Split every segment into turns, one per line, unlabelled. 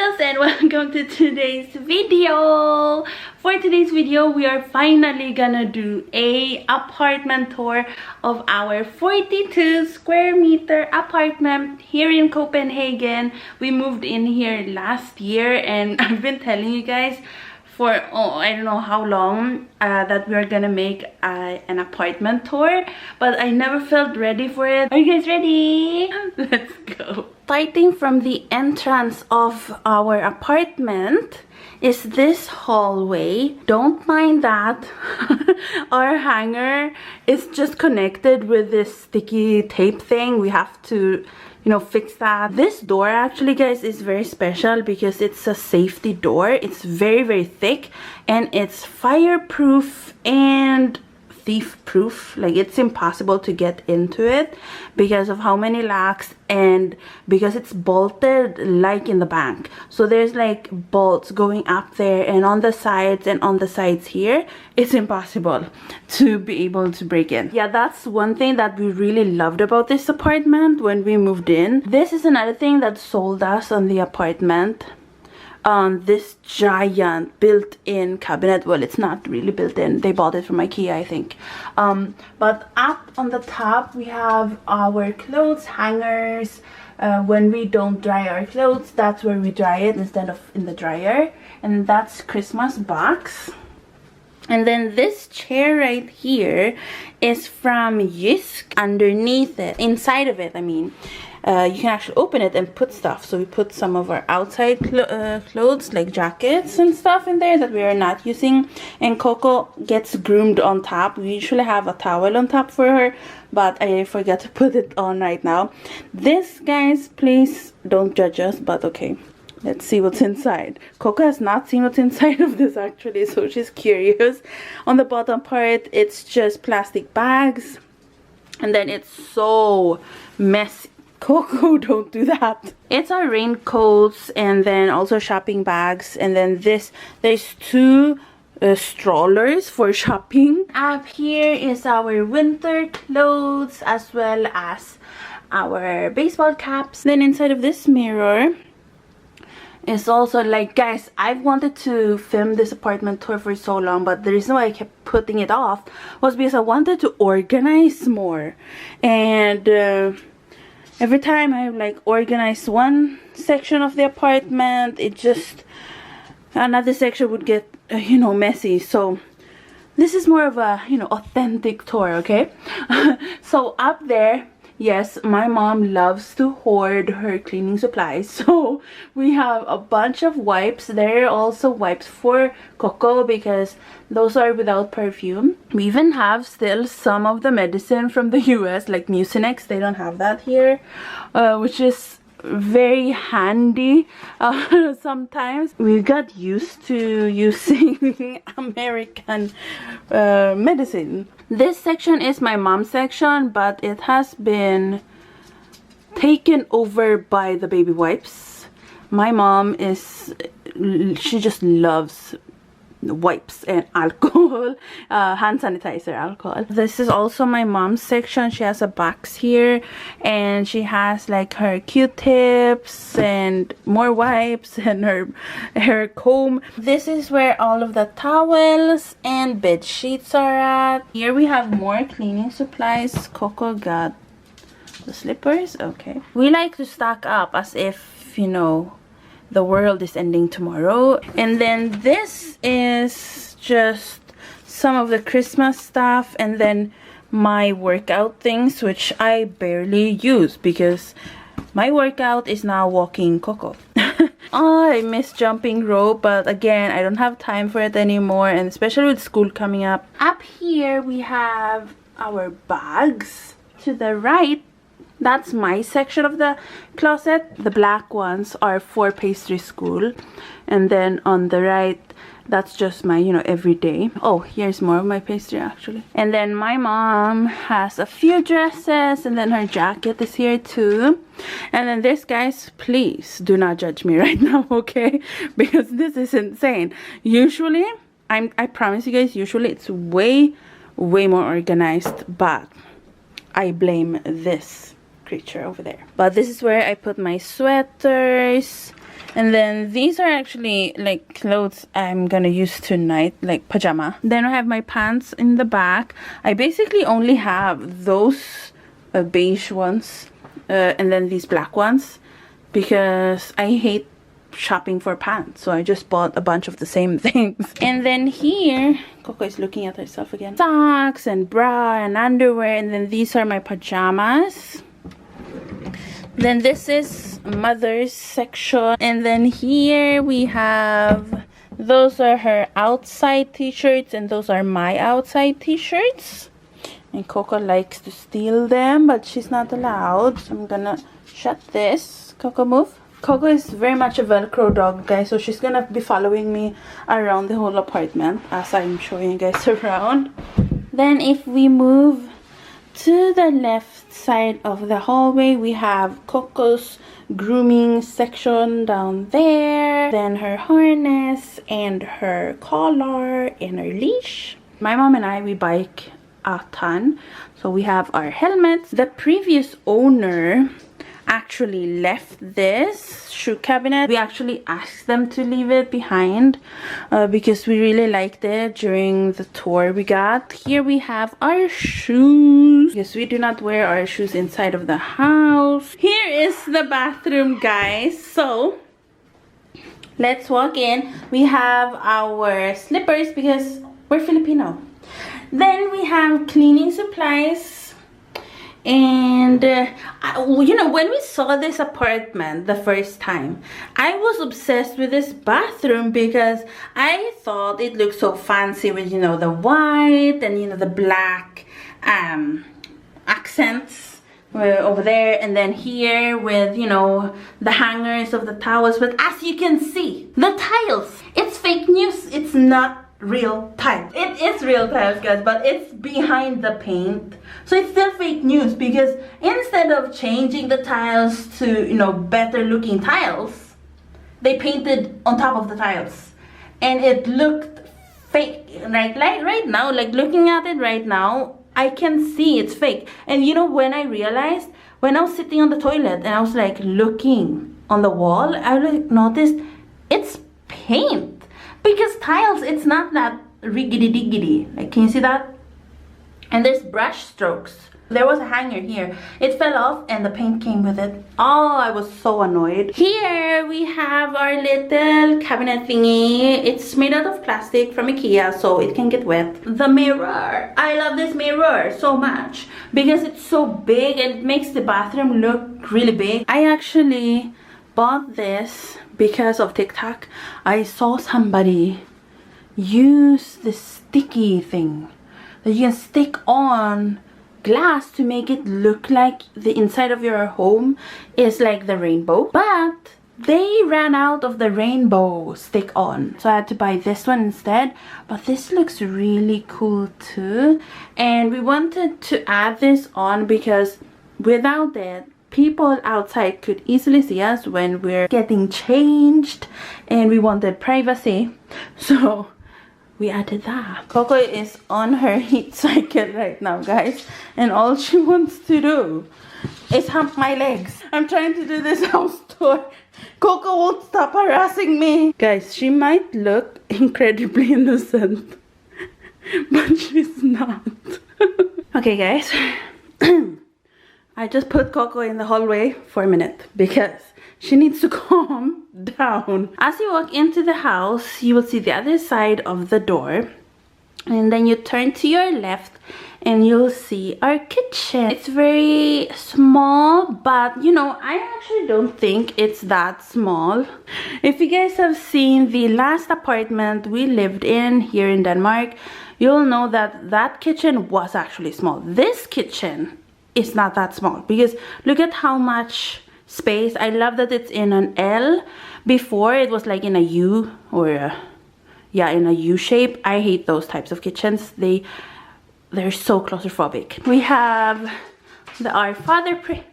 angels, and welcome to today's video. For today's video, we are finally gonna do a apartment tour of our 42 square meter apartment here in Copenhagen. We moved in here last year, and I've been telling you guys for I don't know how long that we're gonna make an apartment tour, but I never felt ready for it. Are you guys ready? Let's go. Starting from the entrance of our apartment is this hallway. Don't mind that. Our hanger is just connected with this sticky tape thing. We have to, you know, fix that. This door actually, guys, is very special because it's a safety door. It's very thick, and it's fireproof and thief proof. Like, it's impossible to get into it because of how many locks, and because it's bolted like in the bank. So there's like bolts going up there and on the sides, and on the sides here it's impossible to be able to break in. Yeah, that's one thing that we really loved about this apartment when we moved in. This is another thing that sold us on the apartment. This giant built-in cabinet. Well, it's not really built-in, they bought it from IKEA, I think. But up on the top we have our clothes hangers. When we don't dry our clothes, that's where we dry it instead of in the dryer. And that's Christmas box. And then this chair right here is from Jysk. Underneath it, inside of it, I mean, you can actually open it and put stuff. So we put some of our outside clothes, like jackets and stuff, in there that we are not using. And Coco gets groomed on top. We usually have a towel on top for her, but I forgot to put it on right now. This, guys, please don't judge us, but okay. Let's see what's inside. Coco has not seen what's inside of this actually, so she's curious. On the bottom part, it's just plastic bags. And then it's so messy. Coco, don't do that. It's our raincoats, and then also shopping bags. And then there's two strollers for shopping. Up here is our winter clothes, as well as our baseball caps. Then inside of this mirror, it's also, like, guys, I've wanted to film this apartment tour for so long, but the reason why I kept putting it off was because I wanted to organize more. And every time I like organize one section of the apartment, it just, another section would get you know, messy. So this is more of a, you know, authentic tour, okay? So up there, yes, my mom loves to hoard her cleaning supplies. So we have a bunch of wipes. There are also wipes for Coco because those are without perfume. We even have still some of the medicine from the US, like Mucinex. They don't have that here, which is very handy. Sometimes we got used to using American medicine. This section is my mom's section, but it has been taken over by the baby wipes. My mom she just loves wipes and alcohol, hand sanitizer, alcohol. This is also my mom's section. She has a box here, and she has like her Q-tips and more wipes and her comb. This is where all of the towels and bed sheets are at. Here we have more cleaning supplies. Coco got the slippers. Okay, we like to stock up as if, you know, the world is ending tomorrow. And then this is just some of the Christmas stuff, and then my workout things, which I barely use because my workout is now walking Coco. Oh, I miss jumping rope, but again, I don't have time for it anymore, and especially with school coming up. Up here we have our bags. To the right, that's my section of the closet. The black ones are for pastry school. And then on the right, that's just my, you know, everyday. Oh, here's more of my pastry actually. And then my mom has a few dresses, and then her jacket is here too. And then this, guys, please do not judge me right now, okay? Because this is insane. Usually, I promise you guys, usually it's way more organized, but I blame this creature over there. But this is where I put my sweaters And then these are actually like clothes I'm gonna use tonight, like pajama. Then I have my pants in the back. I basically only have those beige ones and then these black ones because I hate shopping for pants, so I just bought a bunch of the same things. And then here Coco is looking at herself again. Socks and bra and underwear. And then these are my pajamas. Then this is mother's section. And then here we have, those are her outside t-shirts and those are my outside t-shirts. And Coco likes to steal them, but she's not allowed, so I'm gonna shut this. Coco, move. Coco is very much a Velcro dog, guys, so she's gonna be following me around the whole apartment as I'm showing you guys around. Then if we move to the left side of the hallway, we have Coco's grooming section down there. Then her harness and her collar and her leash. My mom and I, we bike a ton, so we have our helmets. The previous owner actually left this shoe cabinet. We actually asked them to leave it behind because we really liked it during the tour we got. Here we have our shoes because we do not wear our shoes inside of the house. Here is the bathroom, guys. So let's walk in. We have our slippers because we're Filipino. Then we have cleaning supplies. And you know, when we saw this apartment the first time, I was obsessed with this bathroom because I thought it looked so fancy with, you know, the white and, you know, the black accents over there, and then here with, you know, the hangers of the towels. But as you can see, the tiles, it's fake news. It's not real tiles. It is real tiles, guys, but it's behind the paint, so it's still fake news because instead of changing the tiles to, you know, better looking tiles, they painted on top of the tiles and it looked fake. Like right now, like looking at it right now, I can see it's fake. And you know, when I realized, when I was sitting on the toilet and I was like looking on the wall, I like noticed it's paint. Because tiles, it's not that riggedy-diggedy. Like, can you see that? And there's brush strokes. There was a hanger here. It fell off and the paint came with it. Oh, I was so annoyed. Here we have our little cabinet thingy. It's made out of plastic from IKEA, so it can get wet. The mirror. I love this mirror so much because it's so big and it makes the bathroom look really big. I actually bought this because of TikTok. I saw somebody use this sticky thing that you can stick on glass to make it look like the inside of your home is like the rainbow, but they ran out of the rainbow stick on, so I had to buy this one instead. But this looks really cool too, and we wanted to add this on because without it, people outside could easily see us when we're getting changed and we wanted privacy, so we added that. Coco is on her heat cycle right now, guys, and all she wants to do is hump my legs. I'm trying to do this house tour. Coco won't stop harassing me. Guys, she might look incredibly innocent, but she's not. Okay, guys. I just put Coco in the hallway for a minute because she needs to calm down. As you walk into the house, you will see the other side of the door. And then you turn to your left and you'll see our kitchen. It's very small, but you know, I actually don't think it's that small. If you guys have seen the last apartment we lived in here in Denmark, you'll know that that kitchen was actually small. This kitchen is not that small because look at how much space. I love that it's in an L. Before it was like in a U or yeah, in a U shape. I hate those types of kitchens. They're so claustrophobic. We have the Our Father prayer.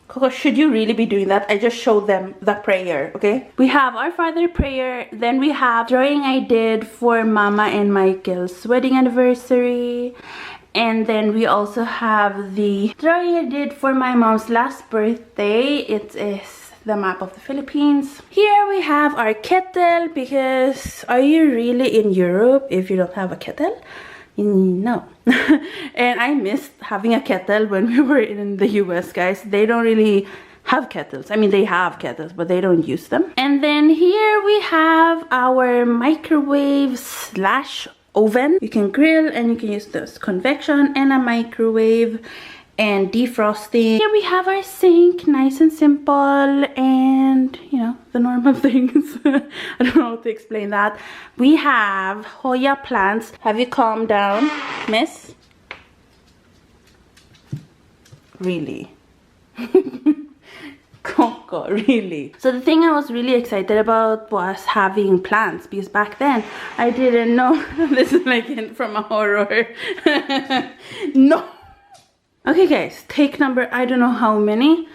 Coco, should you really be doing that? I just showed them the prayer, okay? We have Our Father prayer. Then we have drawing I did for Mama and Michael's wedding anniversary. And then we also have the drawing I did for my mom's last birthday. It is the map of the Philippines. Here we have our kettle, because are you really in Europe if you don't have a kettle? No. And I missed having a kettle when we were in the US, guys. They don't really have kettles. I mean, they have kettles, but they don't use them. And then here we have our microwave slash oven. You can grill and you can use this convection and a microwave and defrosting. Here we have our sink, nice and simple, and you know, the normal things. I don't know how to explain that. We have Hoya plants. Have you calmed down, miss? Really? Coco, really? So the thing I was really excited about was having plants, because back then I didn't know. This is like from a horror. No. Okay guys, take number I don't know how many.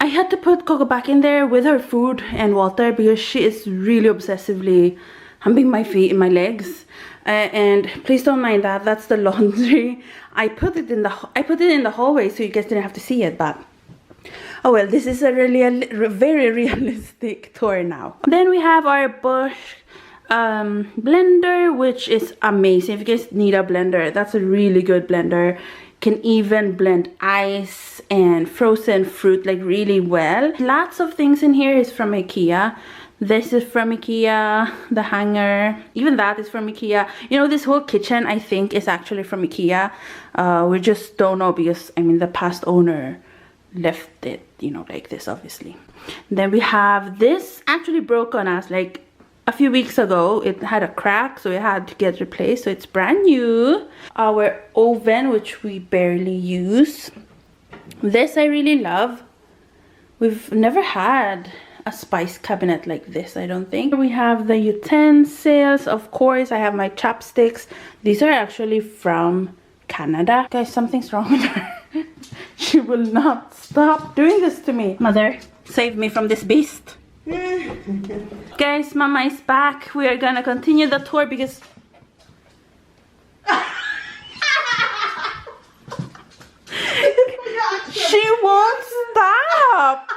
I had to put Coco back in there with her food and water because she is really obsessively humping my feet and my legs. And please don't mind that. That's the laundry. I put it in the hallway so you guys didn't have to see it, but oh well, this is a really very realistic tour now. Then we have our Bosch blender, which is amazing. If you guys need a blender, that's a really good blender. Can even blend ice and frozen fruit like really well. Lots of things in here is from IKEA. This is from IKEA, the hanger, even that is from IKEA. You know, this whole kitchen I think is actually from IKEA. We just don't know because, I mean, the past owner left it, you know, like this obviously. Then we have this, actually broke on us like a few weeks ago. It had a crack, so it had to get replaced, so it's brand new. Our oven, which we barely use. This I really love. We've never had a spice cabinet like this, I don't think. We have the utensils, of course. I have my chopsticks. These are actually from Canada. Guys, something's wrong with her. She will not stop doing this to me. Mother, save me from this beast. Guys, Mama is back. We are gonna continue the tour because she won't stop.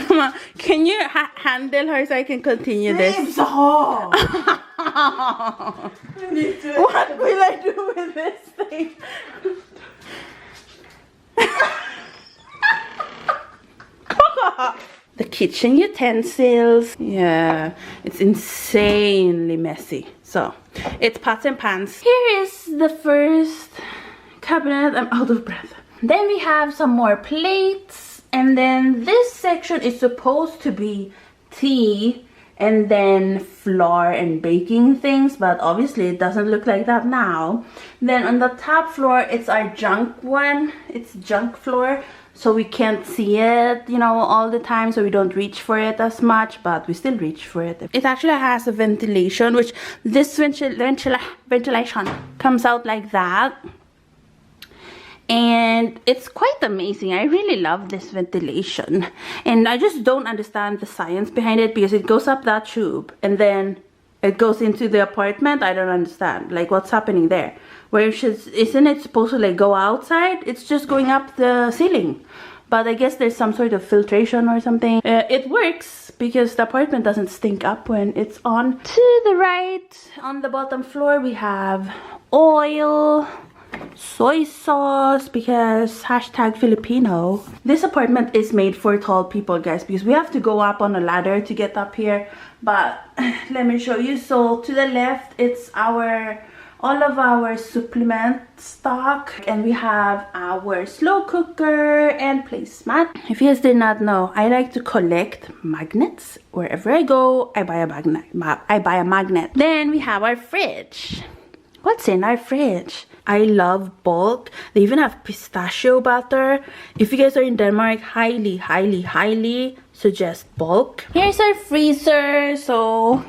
Mama, can you handle her so I can continue this? What will I do with this thing? The kitchen utensils, yeah, it's insanely messy. So it's pots and pans. Here is the first cabinet. I'm out of breath. Then we have some more plates, and then this section is supposed to be tea and then flour and baking things, but obviously it doesn't look like that now. Then on the top floor, it's our junk one. It's junk floor, so we can't see it, you know, all the time, so we don't reach for it as much, but we still reach for it. It actually has a ventilation, which this ventilation comes out like that. And it's quite amazing. I really love this ventilation. And I just don't understand the science behind it, because it goes up that tube and then it goes into the apartment. I don't understand, like, what's happening there. Where isn't it supposed to like go outside? It's just going up the ceiling. But I guess there's some sort of filtration or something. It works because the apartment doesn't stink up when it's on. To the right, on the bottom floor, we have oil, soy sauce, because hashtag Filipino. This apartment is made for tall people, guys, because we have to go up on a ladder to get up here. But let me show you. So to the left, it's all of our supplement stock, and we have our slow cooker and placemat. If you guys did not know, I like to collect magnets. Wherever I go, I buy a magnet. Then we have our fridge. What's in our fridge? I love bulk. They even have pistachio butter. If you guys are in Denmark, highly suggest bulk. Here's our freezer. So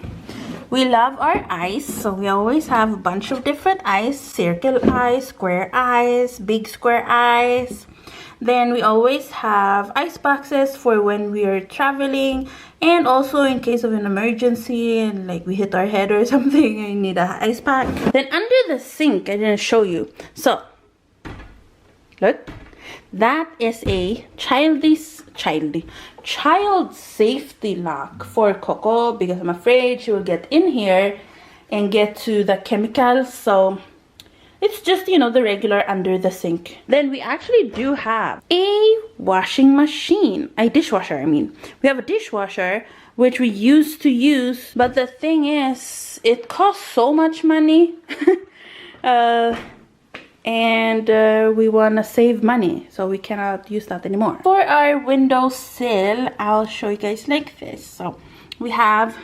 we love our ice. So we always have a bunch of different ice. Circle ice, square ice, big square ice. Then we always have ice boxes for when we are traveling, and also in case of an emergency and like we hit our head or something, I need an ice pack. Then under the sink, I didn't show you. So Look, that is a child safety lock for Coco, because I'm afraid she will get in here and get to the chemicals. So it's just, you know, the regular under the sink. Then we actually do have a washing machine, a dishwasher, I mean. We have a dishwasher, which we used to use, but the thing is, it costs so much money. And we want to save money, so we cannot use that anymore. For our windowsill, I'll show you guys like this. So we have,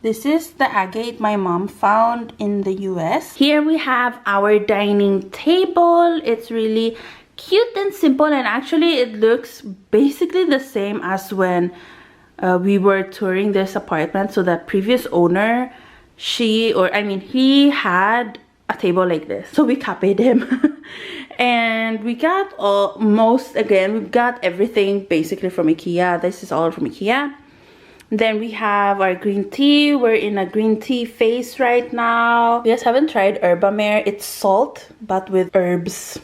this is the agate my mom found in the US. Here we have our dining table. It's really cute and simple, and actually it looks basically the same as when we were touring this apartment. So the previous owner, he had a table like this, so we copied him. And we got we got everything basically from IKEA. This is all from IKEA. Then we have our green tea. We're in a green tea phase right now. You guys haven't tried Herba Mare. It's salt but with herbs.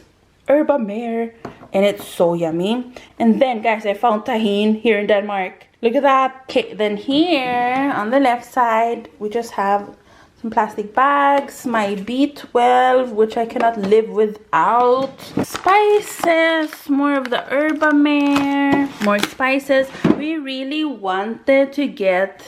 Herba Mare, and it's so yummy. And then guys, I found tahine here in Denmark. Look at that. Okay, then here on the left side we just have plastic bags, my B12, which I cannot live without, spices, more of the Herba Mare, more spices. We really wanted to get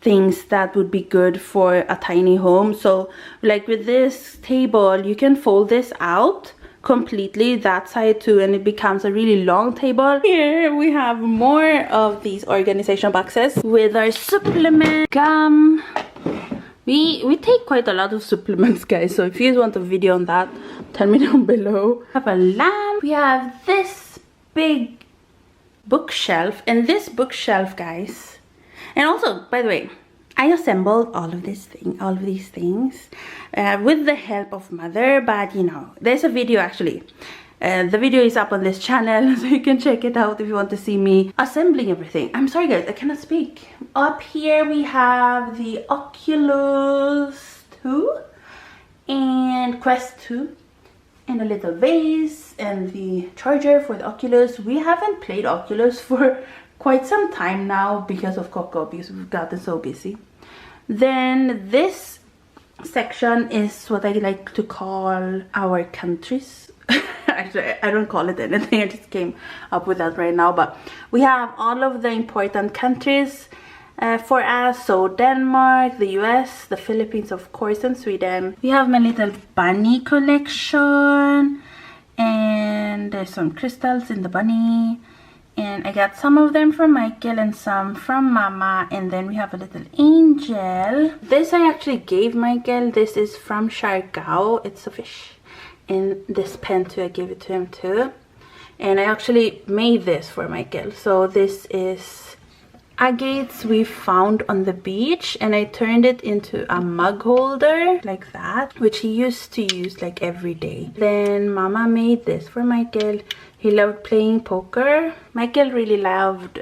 things that would be good for a tiny home. So like with this table, you can fold this out completely, that side too, and it becomes a really long table. Here we have more of these organization boxes with our supplement, gum. We take quite a lot of supplements, guys, so if you guys want a video on that, tell me down below. We have a lamp. We have this big bookshelf, and this bookshelf, guys, and also, by the way, I assembled all of these things with the help of mother, but you know, there's a video actually. The video is up on this channel, so you can check it out if you want to see me assembling everything. I'm sorry guys, I cannot speak. Up here we have the Oculus 2 and Quest 2 and a little vase and the charger for the Oculus. We haven't played Oculus for quite some time now because of Coco, because we've gotten so busy. Then this section is what I like to call our countries. Actually, I don't call it anything, I just came up with that right now, but we have all of the important countries for us. So Denmark, the US, the Philippines, of course, and Sweden. We have my little bunny collection, and there's some crystals in the bunny, and I got some of them from Michael and some from Mama. And then we have a little angel. This I actually gave Michael. This is from Siargao. It's a fish. And this pen too, I gave it to him too. And I actually made this for Michael. So this is agates we found on the beach, and I turned it into a mug holder like that, which he used to use like every day. Then Mama made this for Michael. He loved playing poker. Michael really loved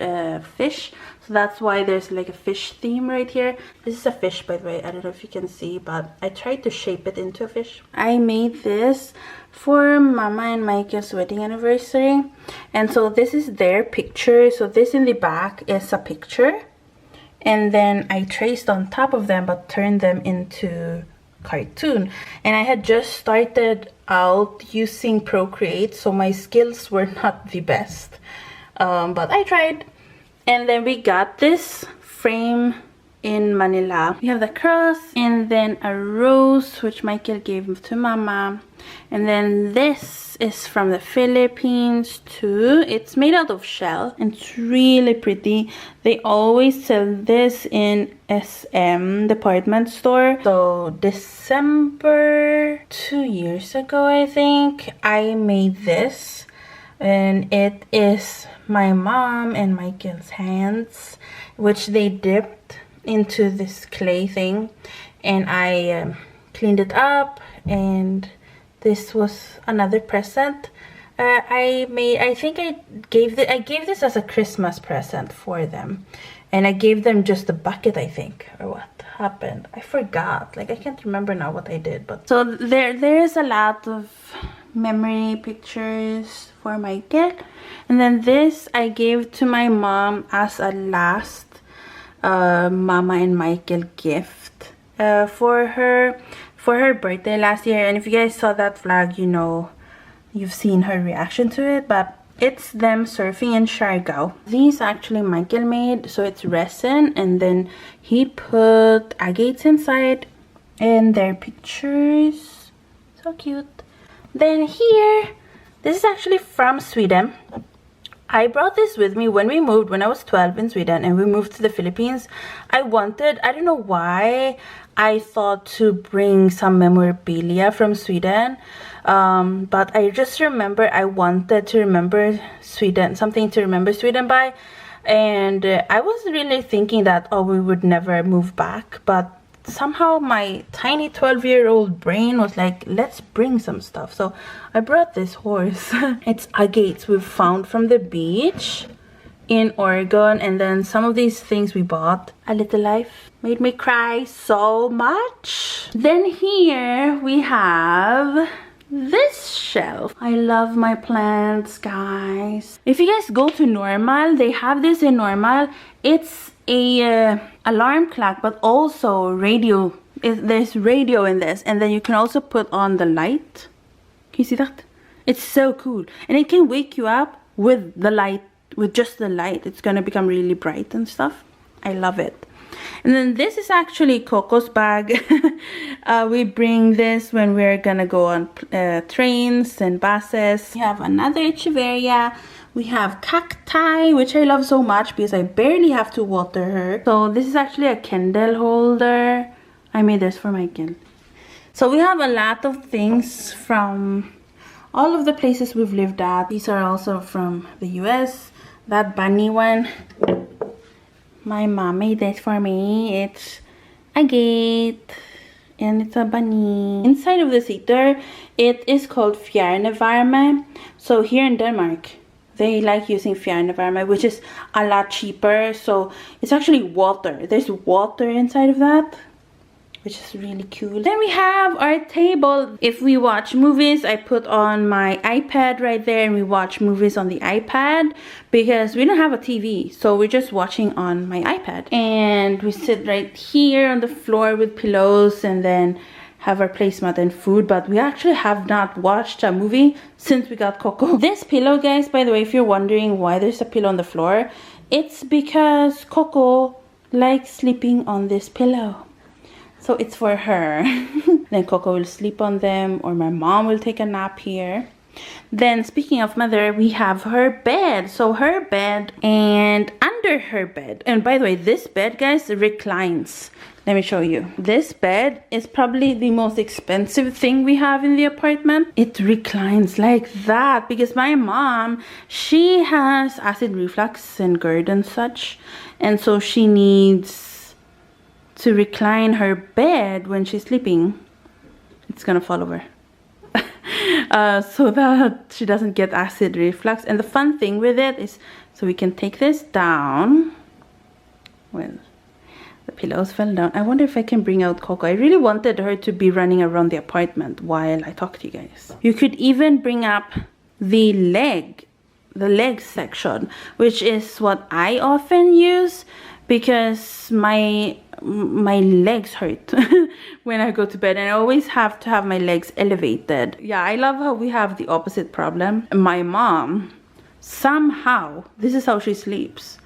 fish, so that's why there's like a fish theme right here. This is a fish, by the way. I don't know if you can see, but I tried to shape it into a fish. I made this for Mama and Michael's wedding anniversary, and so this is their picture. So this in the back is a picture, and then I traced on top of them but turned them into cartoon. And I had just started out using Procreate, so my skills were not the best, but I tried. And then we got this frame in Manila. We have the cross, and then a rose which Michael gave to Mama. And then this is from the Philippines too. It's made out of shell and it's really pretty. They always sell this in SM department store. So December 2 years ago, I think, I made this, and it is my mom and Michael's hands, which they dipped into this clay thing, and I cleaned it up, and this was another present I think I gave this as a Christmas present for them, and I gave them just a bucket, I think, or what happened, I forgot, like I can't remember now what I did. But so there is a lot of memory pictures for Michael. And then this I gave to my mom as a last Mama and Michael gift for her birthday last year. And if you guys saw that vlog, you know, you've seen her reaction to it. But it's them surfing in Siargao. These actually Michael made, so it's resin, and then he put agates inside and their pictures. So cute. Then here, this is actually from Sweden. I brought this with me when we moved, when I was 12 in Sweden and we moved to the Philippines. I don't know why I thought to bring some memorabilia from Sweden. But I just remember I wanted to remember Sweden, something to remember Sweden by. And I was really thinking that, oh, we would never move back. But somehow my tiny 12-year-old brain was like, let's bring some stuff. So I brought this horse. It's agates we've found from the beach in Oregon. And then some of these things we bought. A Little Life made me cry so much. Then here we have this shelf. I love my plants, guys. If you guys go to Normal, they have this in Normal. It's a alarm clock, but also radio. There's radio in this, and then you can also put on the light. Can you see that? It's so cool, and it can wake you up with the light, with just the light. It's gonna become really bright and stuff. I love it. And then this is actually Coco's bag. We bring this when we're gonna go on trains and buses. We have another Echeveria. We have cacti, which I love so much because I barely have to water her. So this is actually a candle holder. I made this for my kid. So we have a lot of things from all of the places we've lived at. These are also from the US. That bunny one, my mom made this for me. It's a gate and it's a bunny. Inside of the heater, it is called fjärrvärme. So here in Denmark, they like using fjärrvärme, which is a lot cheaper. So it's actually water. There's water inside of that, which is really cool. Then we have our table. If we watch movies, I put on my iPad right there and we watch movies on the iPad because we don't have a TV. So we're just watching on my iPad. And we sit right here on the floor with pillows and then have our placemat and food. But we actually have not watched a movie since we got Coco. This pillow, guys, by the way, if you're wondering why there's a pillow on the floor, it's because Coco likes sleeping on this pillow. So it's for her. Then Coco will sleep on them, or my mom will take a nap here. Then speaking of mother, we have her bed. So her bed and under her bed. And by the way, this bed, guys, reclines. Let me show you. This bed is probably the most expensive thing we have in the apartment. It reclines like that because my mom, she has acid reflux and GERD and such. And so she needs to recline her bed when she's sleeping. It's gonna fall over. So that she doesn't get acid reflux. And the fun thing with it is, so we can take this down. Well, the pillows fell down. I wonder if I can bring out Coco. I really wanted her to be running around the apartment while I talk to you guys. You could even bring up the leg section, which is what I often use because my legs hurt when I go to bed, and I always have to have my legs elevated. Yeah, I love how we have the opposite problem. My mom, somehow, this is how she sleeps.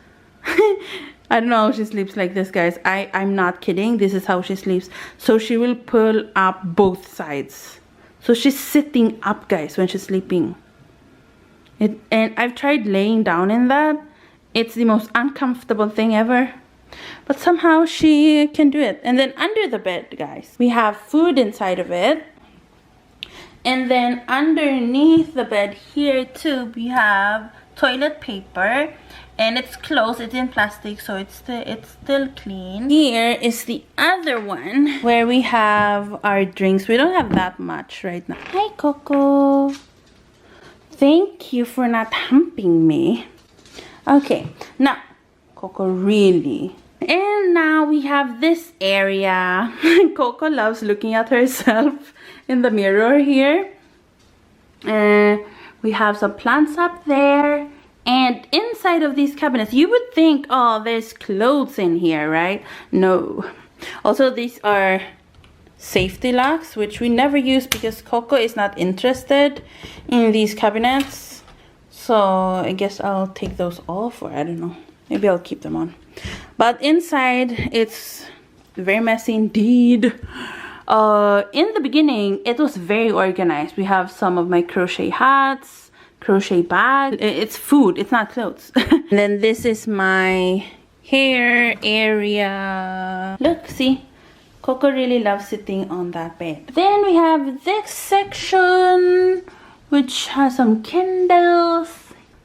I don't know how she sleeps like this, guys. I'm not kidding. This is how she sleeps. So she will pull up both sides. So she's sitting up, guys, when she's sleeping. And I've tried laying down in that. It's the most uncomfortable thing ever. But somehow she can do it. And then under the bed, guys, we have food inside of it. And then underneath the bed here too, we have toilet paper. And it's closed, it's in plastic, so it's still clean. Here is the other one where we have our drinks. We don't have that much right now. Hi, Coco. Thank you for not humping me. Okay, now, Coco, really. And now we have this area. Coco loves looking at herself in the mirror here. We have some plants up there. And inside of these cabinets, you would think, oh, there's clothes in here, right? No. Also, these are safety locks, which we never use because Coco is not interested in these cabinets. So I guess I'll take those off, or I don't know. Maybe I'll keep them on. But inside, it's very messy indeed. In the beginning, it was very organized. We have some of my crochet hats, crochet bag. It's food, it's not clothes. And then this is my hair area. Look, see, Coco really loves sitting on that bed. Then we have this section, which has some candles.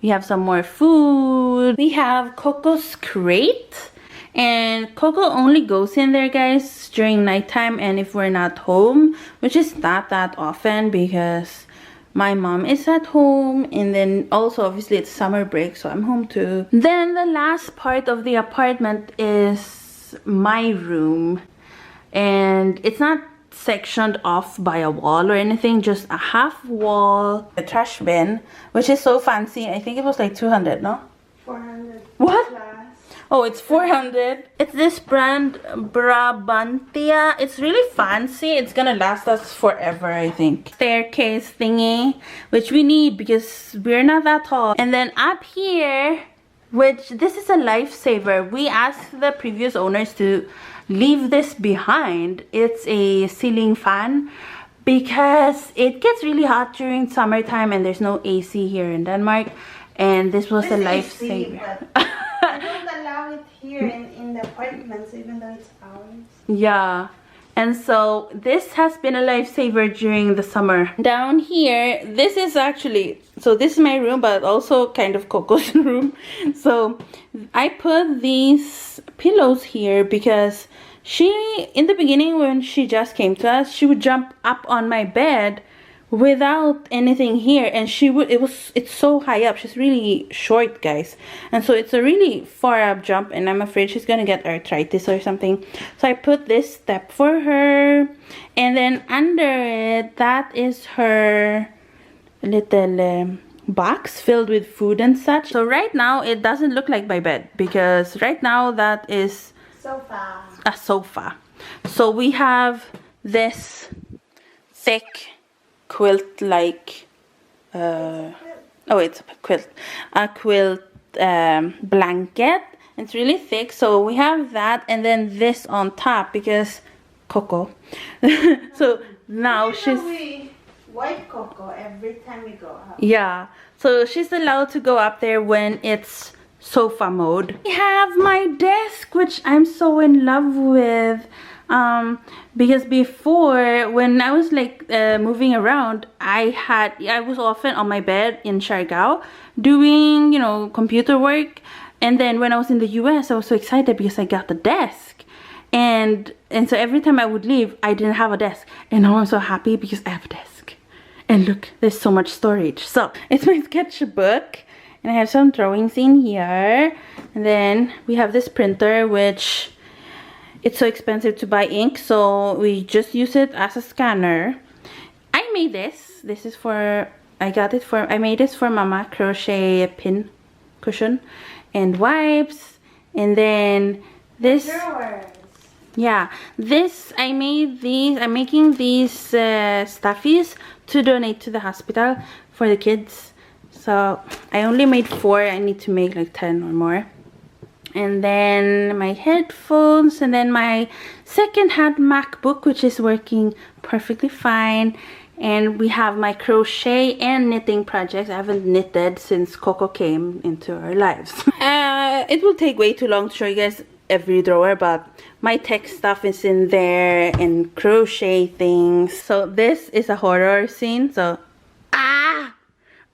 We have some more food. We have Coco's crate. And Coco only goes in there, guys, during nighttime and if we're not home, which is not that often because my mom is at home, and then also obviously it's summer break, so I'm home too. Then the last part of the apartment is my room, and it's not sectioned off by a wall or anything, just a half wall, a trash bin, which is so fancy. I think it was like 200, no?
400.
What?
Plus.
Oh, it's 400. It's this brand, Brabantia. It's really fancy. It's gonna last us forever, I think. Staircase thingy, which we need because we're not that tall. And then up here, which this is a lifesaver. We asked the previous owners to leave this behind. It's a ceiling fan because it gets really hot during summertime and there's no AC here in Denmark. And this was a lifesaver.
I don't allow it here in the apartments, even though it's ours.
Yeah, and so this has been a lifesaver during the summer. Down here, this is actually, so this is my room, but also kind of Coco's room. So I put these pillows here because she, in the beginning when she just came to us, she would jump up on my bed without anything here, and it's so high up. She's really short, guys, and so it's a really far up jump, and I'm afraid she's gonna get arthritis or something. So I put this step for her, and then under it, that is her little box filled with food and such. So right now it doesn't look like my bed because right now that is a sofa. So we have this thick quilt like it's a quilt blanket. It's really thick, so we have that, and then this on top because Coco. So now
we wipe Coco every time we go out.
Yeah, so she's allowed to go up there when it's sofa mode. We have my desk, which I'm so in love with. Because before, when I was like moving around, I was often on my bed in Siargao doing, you know, computer work. And then when I was in the US, I was so excited because I got the desk. And so every time I would leave, I didn't have a desk. And now I'm so happy because I have a desk. And look, there's so much storage. So it's my sketchbook, and I have some drawings in here. And then we have this printer, which it's so expensive to buy ink, so we just use it as a scanner. I made this. This is for, I made this for Mama, crochet pin cushion and wipes. And then this,
Drawers.
yeah, this, I made these, I'm making these stuffies to donate to the hospital for the kids. So I only made 4, I need to make like 10 or more. And then my headphones, and then my second-hand MacBook, which is working perfectly fine. And we have my crochet and knitting projects. I haven't knitted since Coco came into our lives. It will take way too long to show you guys every drawer, but my tech stuff is in there and crochet things. So this is a horror scene. So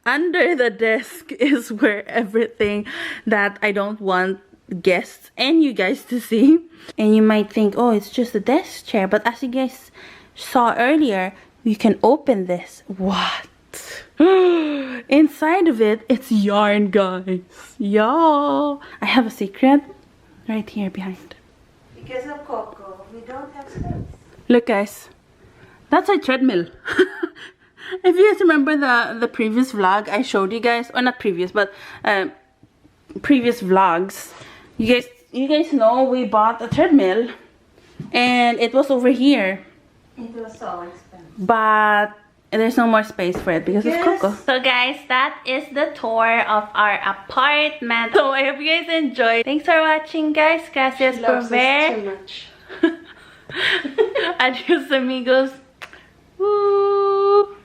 under the desk is where everything that I don't want guests and you guys to see. And you might think, oh, it's just a desk chair, but as you guys saw earlier, you can open this. What? Inside of it, it's yarn, guys. Y'all, I have a secret right here behind.
Because of Coco, we don't have space.
Look, guys, that's a treadmill. If you guys remember the previous vlog I showed you guys, or not previous, but previous vlogs, you guys know we bought a treadmill, and it was over here.
It was so expensive.
But there's no more space for it because of Coco. So guys, that is the tour of our apartment. So I hope you guys enjoyed. Thanks for watching, guys. Gracias por ver.
Too much.
Adios, amigos. Woo.